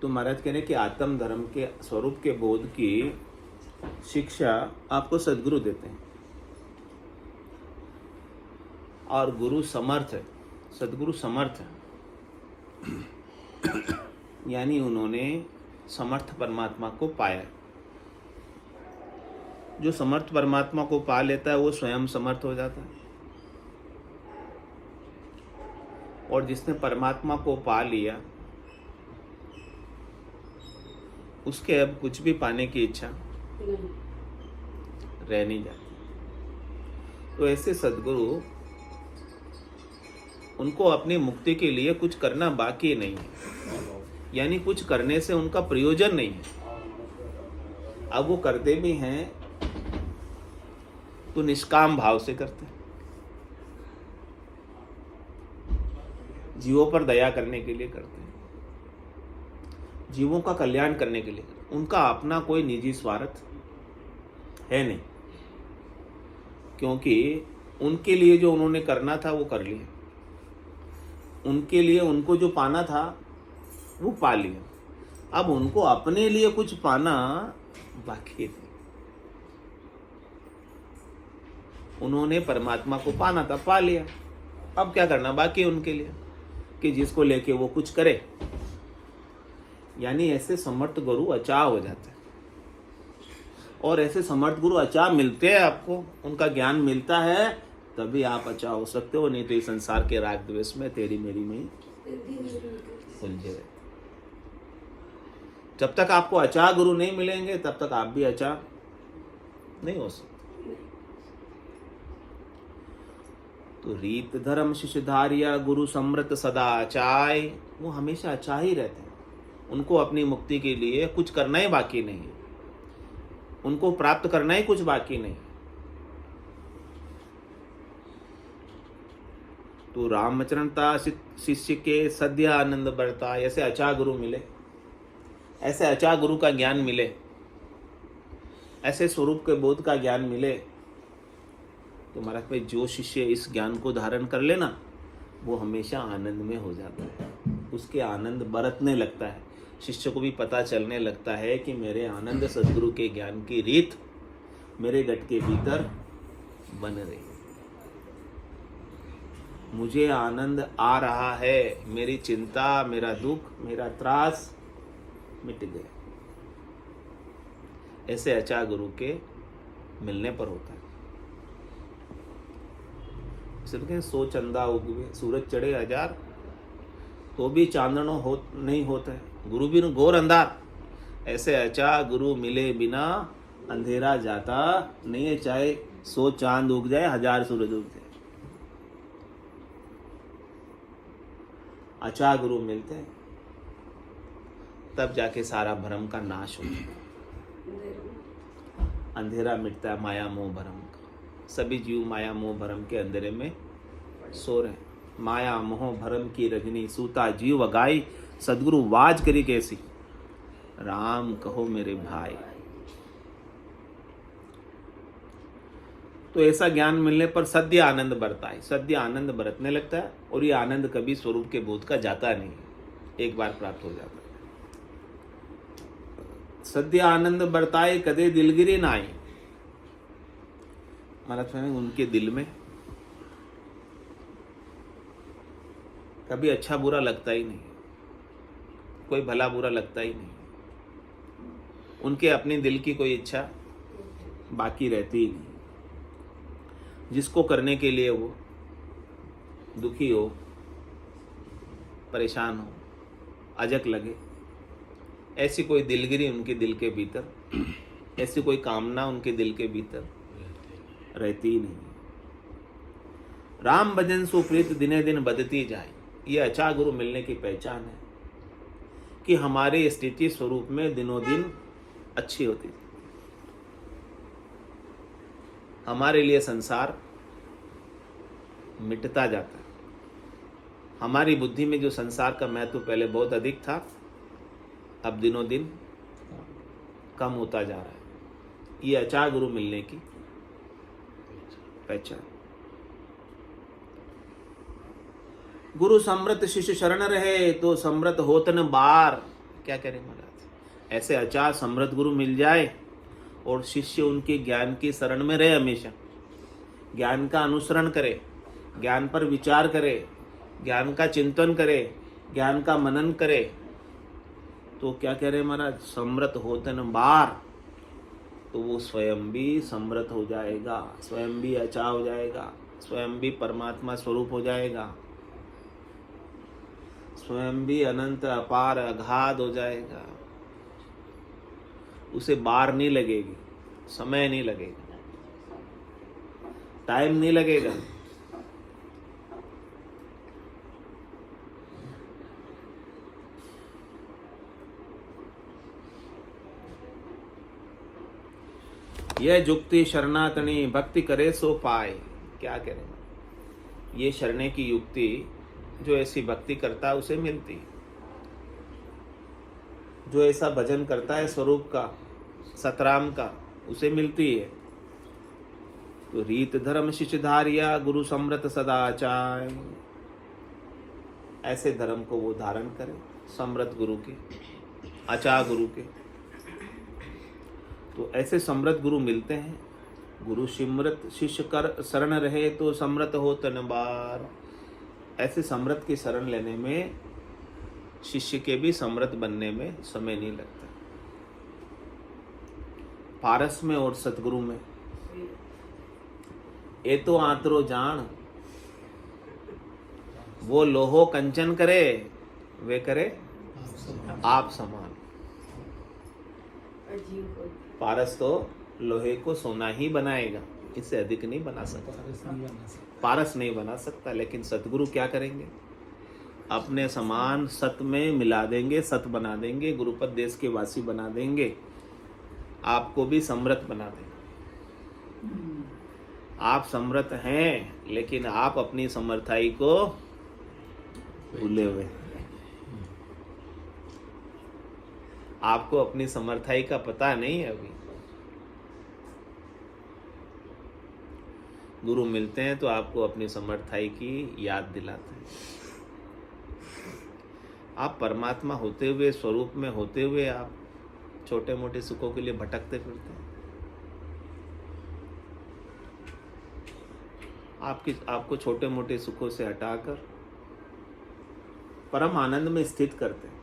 तो महाराज कह रहे कि आत्म धर्म के स्वरूप के बोध की शिक्षा आपको सदगुरु देते हैं, और गुरु समर्थ है, सदगुरु समर्थ है, यानी उन्होंने समर्थ परमात्मा को पाया। जो समर्थ परमात्मा को पा लेता है वो स्वयं समर्थ हो जाता है, और जिसने परमात्मा को पा लिया उसके अब कुछ भी पाने की इच्छा रह नहीं जाती। तो ऐसे सद्गुरु, उनको अपनी मुक्ति के लिए कुछ करना बाकी नहीं है, यानी कुछ करने से उनका प्रयोजन नहीं है। अब वो करते भी हैं तो निष्काम भाव से करते हैं, जीवों पर दया करने के लिए करते हैं, जीवों का कल्याण करने के लिए। उनका अपना कोई निजी स्वार्थ है नहीं, क्योंकि उनके लिए जो उन्होंने करना था वो कर लिया, उनके लिए उनको जो पाना था वो पा लिया। अब उनको अपने लिए कुछ पाना बाकी है। उन्होंने परमात्मा को पाना था, पा लिया, अब क्या करना बाकी उनके लिए कि जिसको लेके वो कुछ करे। यानी ऐसे समर्थ गुरु अचाह हो जाते हैं, और ऐसे समर्थ गुरु अचाह मिलते हैं आपको, उनका ज्ञान मिलता है, तभी आप अचाह हो सकते हो। नहीं तो इस संसार के राग द्वेष में तेरी मेरी में उलझे रहते। जब तक आपको अचाह गुरु नहीं मिलेंगे तब तक आप भी अचाह नहीं हो सकते। तो रीत धर्म शिष्यधार्य गुरु समृत सदा अचाय, वो हमेशा अचाह ही रहते हैं। उनको अपनी मुक्ति के लिए कुछ करना ही बाकी नहीं है, उनको प्राप्त करना ही कुछ बाकी नहीं। तो रामचरणता शिष्य के सद्य आनंद बढ़ता। ऐसे अचाह गुरु मिले, ऐसे अचाह गुरु का ज्ञान मिले, ऐसे स्वरूप के बोध का ज्ञान मिले, तो महाराज भाई जो शिष्य इस ज्ञान को धारण कर लेना वो हमेशा आनंद में हो जाता है, उसके आनंद बरतने लगता है। शिष्य को भी पता चलने लगता है कि मेरे आनंद सद्गुरु के ज्ञान की रीत मेरे गट के भीतर बन रही है, मुझे आनंद आ रहा है, मेरी चिंता, मेरा दुख, मेरा त्रास मिट गया। ऐसे अचाह गुरु के मिलने पर होता है। सिर्फ 100 चंदा उगवे सूरज चढ़े 1000 तो भी चांदनो हो नहीं होता है, गुरु बिन घोर अंधार। ऐसे अचाह गुरु मिले बिना अंधेरा जाता नहीं है, चाहे 100 चांद उग जाए 1000 सूरज उग जाए। अचाह गुरु मिलते हैं तब जाके सारा भ्रम का नाश होता है, अंधेरा मिटता है माया मोह भ्रम का। सभी जीव माया मोह भ्रम के अंधेरे में सो रहे। माया मोह भ्रम की रजनी सूता जीव अगाई, सदगुरु वाज करी कैसी, राम कहो मेरे भाई। तो ऐसा ज्ञान मिलने पर सद्य आनंद बरता है, सद्य आनंद बरतने लगता है, और ये आनंद कभी स्वरूप के बोध का जाता नहीं, एक बार प्राप्त हो जाता है। सद्य आनंद बरताए कदे दिलगिरी ना आई। महाराज उनके दिल में कभी अच्छा बुरा लगता ही नहीं, कोई भला बुरा लगता ही नहीं, उनके अपने दिल की कोई इच्छा बाकी रहती ही नहीं। जिसको करने के लिए वो दुखी हो, परेशान हो, अजक लगे, ऐसी कोई दिलगिरी उनके दिल के भीतर, ऐसी कोई कामना उनके दिल के भीतर रहती ही नहीं। राम भजन सुप्रीत दिने दिन बदती जाए, ये अचाह गुरु मिलने की पहचान है कि हमारे स्थिति स्वरूप में दिनों दिन अच्छी होती थी। हमारे लिए संसार मिटता जाता है। हमारी बुद्धि में जो संसार का महत्व पहले बहुत अधिक था, अब दिनों दिन कम होता जा रहा है। ये अचाह गुरु मिलने की पहचान। गुरु समृत शिष्य शरण रहे तो समृत होतन बार। क्या करें महाराज? ऐसे अचार समृद्ध गुरु मिल जाए और शिष्य उनके ज्ञान की शरण में रहे, हमेशा ज्ञान का अनुसरण करे, ज्ञान पर विचार करे, ज्ञान का चिंतन करे, ज्ञान का मनन करे, तो क्या कह रहे महाराज? समृत होतन बार, तो वो स्वयं भी समृत हो जाएगा, स्वयं भी अचा हो जाएगा, स्वयं भी परमात्मा स्वरूप हो जाएगा, स्वयं भी अनंत अपार अगाध हो जाएगा। उसे बार नहीं लगेगी, समय नहीं लगेगा, टाइम नहीं लगेगा। यह जुक्ति शरणातनी भक्ति करे सो पाए। क्या करें? ये शरणे की युक्ति जो ऐसी भक्ति करता है उसे मिलती, जो ऐसा भजन करता है स्वरूप का, सतराम का, उसे मिलती है। तो रीत धर्म शिष्य धारिया गुरु समृत सदाचार, ऐसे धर्म को वो धारण करे समृत गुरु के, आचा गुरु के। तो ऐसे समृत गुरु मिलते हैं। गुरु सिमरत शिष्य कर शरण रहे तो समृत हो तन बार। ऐसे समृत की शरण लेने में शिष्य के भी समृत बनने में समय नहीं लगता। पारस में और सतगुरु में ए तो आतरो जान, वो लोहो कंचन करे, वे करे आप समान। पारस तो लोहे को सोना ही बनाएगा, इससे अधिक नहीं बना सकता, पारस नहीं बना सकता। लेकिन सतगुरु क्या करेंगे? अपने समान सत में मिला देंगे, सत बना देंगे, गुरुपद देश के वासी बना देंगे, आपको भी समृत बना देंगे। आप समृत हैं, लेकिन आप अपनी समर्थाई को भूले हुए, आपको अपनी समर्थाई का पता नहीं है अभी। गुरु मिलते हैं तो आपको अपनी समर्थाई की याद दिलाते हैं। आप परमात्मा होते हुए, स्वरूप में होते हुए, आप छोटे मोटे सुखों के लिए भटकते फिरते हैं। आपको छोटे मोटे सुखों से हटाकर परम आनंद में स्थित करते हैं।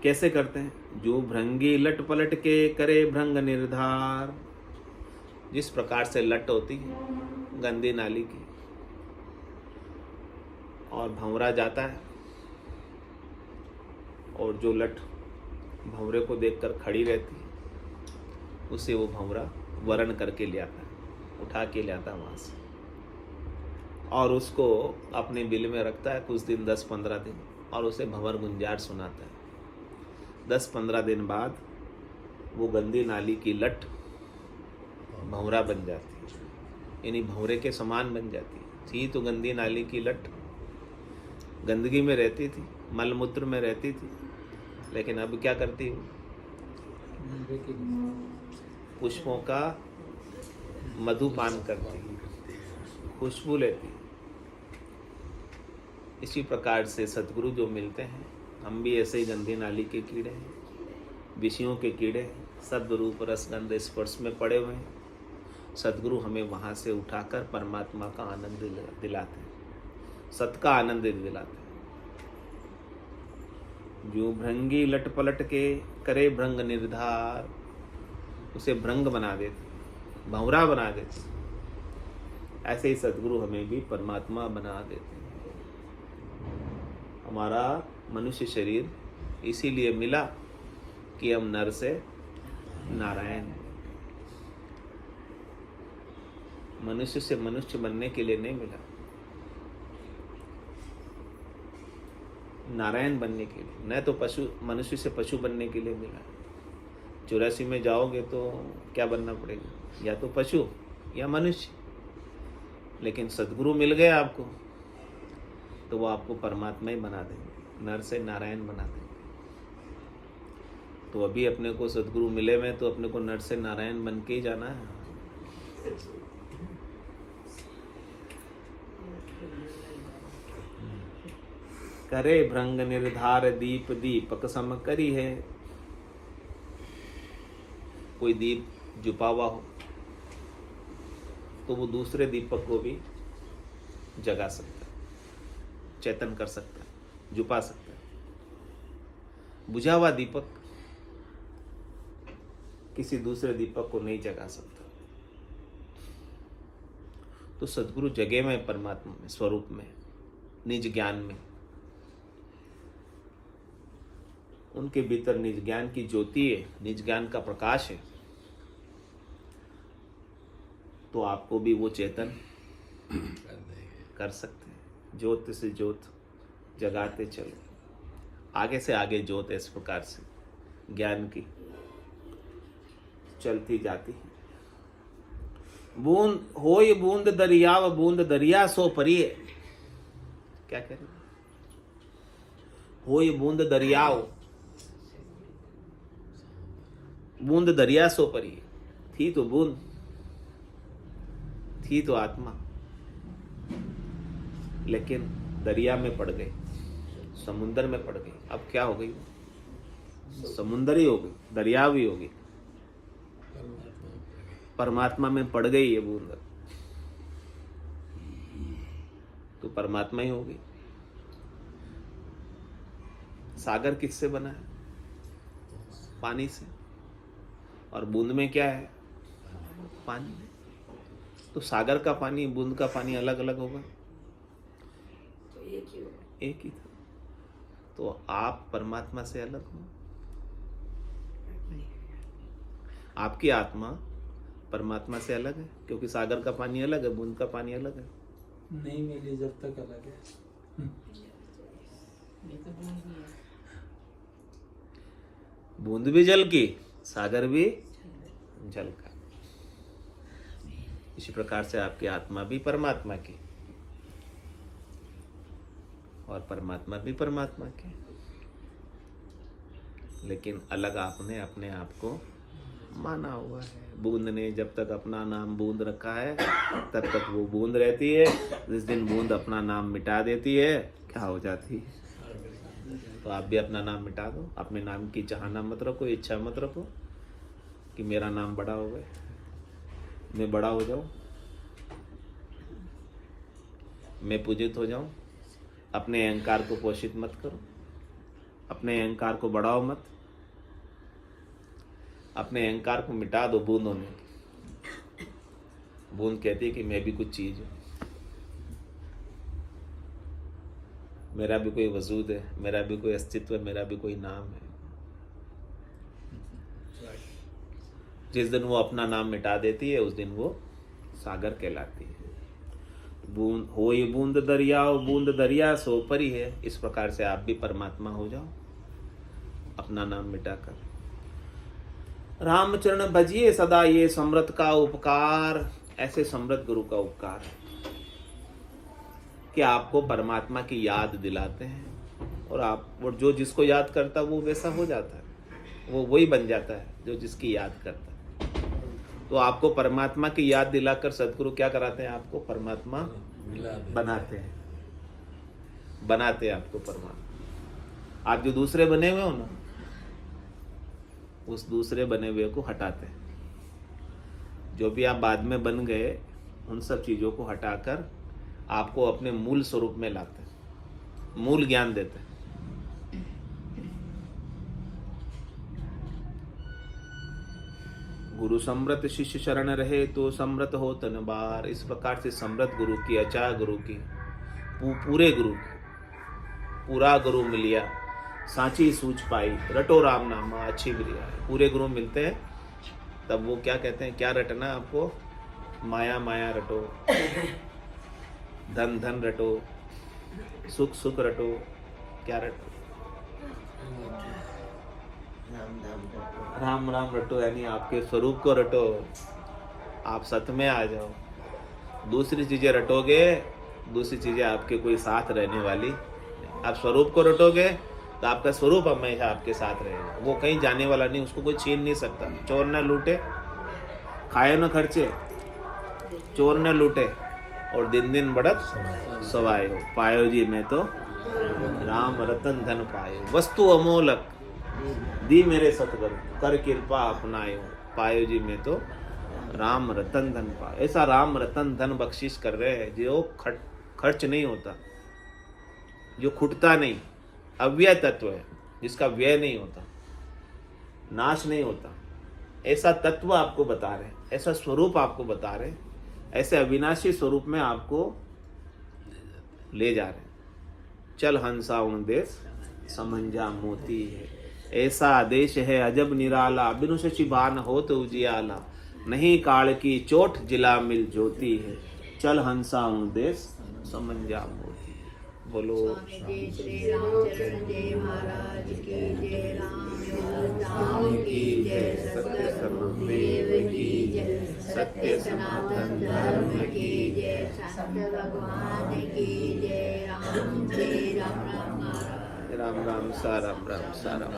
कैसे करते हैं? जो भृंगी लट पलट के करे भृंग निर्धार। जिस प्रकार से लट होती है गंदी नाली की और भंवरा जाता है, और जो लट भंवरे को देखकर खड़ी रहती है, उसे वो भंवरा वरण करके ले आता है, उठा के ले आता है वहाँ से, और उसको अपने बिल में रखता है कुछ दिन, 10-15 दिन, और उसे भंवर गुंजार सुनाता है। 10-15 दिन बाद वो गंदी नाली की लट भंवरा बन जाती है, यानी भंवरे के समान बन जाती है। थी तो गंदी नाली की लट, गंदगी में रहती थी, मलमूत्र में रहती थी, लेकिन अब क्या करती है? पुष्पों का मधुपान करती है, खुशबू लेती है। इसी प्रकार से सतगुरु जो मिलते हैं, हम भी ऐसे ही गंदी नाली के कीड़े हैं, विषयों के कीड़े हैं, शब्द रूप रसगंध स्पर्श में पड़े हुए हैं। सतगुरु हमें वहाँ से उठाकर परमात्मा का आनंद दिलाते हैं, सत का आनंद दिलाते हैं। जो भृंगी लट पलट के करे भृंग निर्धार, उसे भृंग बना देते, भंवरा बना देते। ऐसे ही सतगुरु हमें भी परमात्मा बना देते हैं। हमारा मनुष्य शरीर इसीलिए मिला कि हम नर से नारायण, मनुष्य से मनुष्य बनने के लिए नहीं मिला, नारायण बनने के लिए, न तो पशु, मनुष्य से पशु बनने के लिए मिला। 84 में जाओगे तो क्या बनना पड़ेगा? या तो पशु या मनुष्य। लेकिन सद्गुरु मिल गए आपको तो वो आपको परमात्मा ही बना देंगे, नर से नारायण बना देंगे। तो अभी अपने को सद्गुरु मिले में तो अपने को नर से नारायण बन के ही जाना है। करे भृंग निर्धार दीप दीपक सम करी है। कोई दीप जुपा हुआ हो तो वो दूसरे दीपक को भी जगा सकता है, चेतन कर सकता है, जुपा सकता है। बुझा हुआ दीपक किसी दूसरे दीपक को नहीं जगा सकता। तो सद्गुरु जगे में परमात्मा में, स्वरूप में, निज ज्ञान में, उनके भीतर निज ज्ञान की ज्योति है, निज ज्ञान का प्रकाश है। तो आपको भी वो चेतन कर सकते हैं। ज्योत से ज्योत जगाते चलो, आगे से आगे ज्योत इस प्रकार से ज्ञान की चलती जाती है। बूंद होय बूंद दरियाव बूंद दरिया सो परिये। क्या कह रहे? होय बूंद दरियाव बूंद दरिया सो परिये। थी तो बूंद, थी तो आत्मा, लेकिन दरिया में पड़ गई, समुंदर में पड़ गई। अब क्या हो गई? समुंदर ही हो गई, दरिया भी हो गई, परमात्मा में पड़ गई ये बूंद, तो परमात्मा ही होगी। सागर किससे बना है? पानी से। और बूंद में क्या है? पानी। तो सागर का पानी, बूंद का पानी अलग अलग होगा? तो एक ही था। तो आप परमात्मा से अलग हो? आपकी आत्मा परमात्मा से अलग है, क्योंकि सागर का पानी अलग है, बूंद का पानी अलग है। नहीं मिली जब तक अलग है। बूंद भी जल की, सागर भी जल का। इसी प्रकार से आपकी आत्मा भी परमात्मा की और परमात्मा भी परमात्मा की, लेकिन अलग आपने अपने आप को माना हुआ है। बूंद ने जब तक अपना नाम बूंद रखा है तब तक वो बूंद रहती है। जिस दिन बूंद अपना नाम मिटा देती है, क्या हो जाती है? तो आप भी अपना नाम मिटा दो। अपने नाम की चाहना मत रखो, इच्छा मत रखो कि मेरा नाम बड़ा हो गए, मैं बड़ा हो जाऊं, मैं पूजित हो जाऊं। अपने अहंकार को पोषित मत करो, अपने अहंकार को बढ़ाओ मत, अपने अहंकार को मिटा दो बूंदों में। बूंद कहती है कि मैं भी कुछ चीज हूं, मेरा भी कोई वजूद है, मेरा भी कोई अस्तित्व है, मेरा भी कोई नाम है। जिस दिन वो अपना नाम मिटा देती है उस दिन वो सागर कहलाती है। बूंद होय बूंद दरिया बूंद दरिया सो परी है। इस प्रकार से आप भी परमात्मा हो जाओ अपना नाम मिटाकर। रामचरण भजिए सदा ये समृत का उपकार। ऐसे समृत गुरु का उपकार है कि आपको परमात्मा की याद दिलाते हैं और आप जो जिसको याद करता है वो वैसा हो जाता है, वो वही बन जाता है जो जिसकी याद करता है। तो आपको परमात्मा की याद दिलाकर सदगुरु क्या कराते हैं? आपको परमात्मा बनाते हैं, बनाते हैं आपको परमात्मा। आप जो दूसरे बने हुए हो ना, उस दूसरे बने हुए को हटाते हैं। जो भी आप बाद में बन गए उन सब चीजों को हटाकर आपको अपने मूल स्वरूप में लाते हैं, मूल ज्ञान देते हैं। गुरु समृत शिष्य शरण रहे तो समृत हो तन बार। इस प्रकार से समृत गुरु की, अचा गुरु की, पूरे गुरु की, पूरा गुरु मिलिया सांची सूझ पाई, रटो राम नामा अच्छी बिरिया। पूरे गुरु मिलते हैं तब वो क्या कहते हैं? क्या रटना आपको? माया माया रटो, धन धन रटो, सुख सुख रटो। क्या रटो? राम राम रटो, यानी आपके स्वरूप को रटो, आप सत्य में आ जाओ। दूसरी चीजें रटोगे, दूसरी चीजें आपके कोई साथ रहने वाली। आप स्वरूप को रटोगे तो आपका स्वरूप हमेशा आपके साथ रहेगा, वो कहीं जाने वाला नहीं, उसको कोई छीन नहीं सकता। चोर न लूटे, खाए न खर्चे, चोर न लूटे, और दिन दिन बढ़त सवाए हो, पायो जी मैं तो राम रतन धन पायो, वस्तु अमोलक दी मेरे सतगुरु, कर कृपा अपनायो, पायो जी में तो राम रतन धन पायो। ऐसा राम रतन धन बख्शिश कर रहे हैं जो खर्च नहीं होता, जो खुटता नहीं, अव्यय तत्व है, जिसका व्यय नहीं होता, नाश नहीं होता, ऐसा तत्व आपको बता रहे, ऐसा स्वरूप आपको बता रहे, ऐसे अविनाशी स्वरूप में आपको ले जा रहे। चल हंसा उन देश समंजा मोती है, ऐसा आदेश है अजब निराला, बिनु शशि बान हो तो उजियाला, नहीं काल की चोट जिला मिल ज्योति है, चल हंसा उन देश समंजा मोती है। बोलो जय श्री रामचरण जय महाराज की जय, राम की जय, सत्य समुदेव की जय, सत्य सनातन धर्म की जय, सत्य भगवान की जय, राम जय राम राम राम राम सा राम राम सा राम।